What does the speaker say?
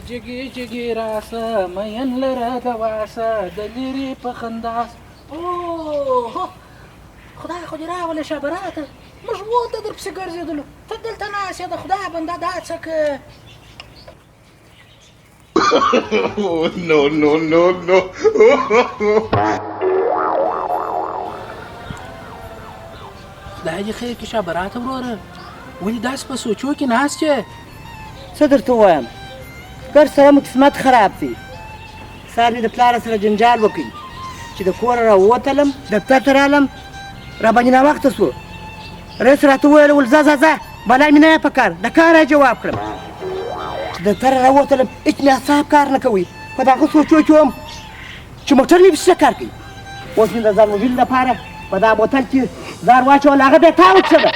جگی جگی راسه مین لره د واسه د لیرې په خندا. اوه خدای خو دې راولې شه براته، موږ ولته در پسې ګرځېدلو، ته دلته ناست یې. د خدای بنده دا څه که No, no, no, no. خدای دې خیر کړي شه براته وروره، ولې داسې په سوچو کې ناست یې؟ څه درته ووایم، ګر سره مو قسمت خراب دی. سهار مې د پلاره سره جنجال وکړي چې د کوره راووتلم، دفتر ته رالم، راباندې ناوخته سو. رئیس راته وویل ول ځه بلا مې نه یې په کار، د کاره جواب کړم. چې دفتر راووتلم هېڅ مې اعصاب کار نه کوي، په دغه سوچو کې وم چې موټر مې پسې کار کوي. اوس مې د ځان موبیل لپاره په دا بوتل کې ځار واچول، هغه بیا تا وڅښله.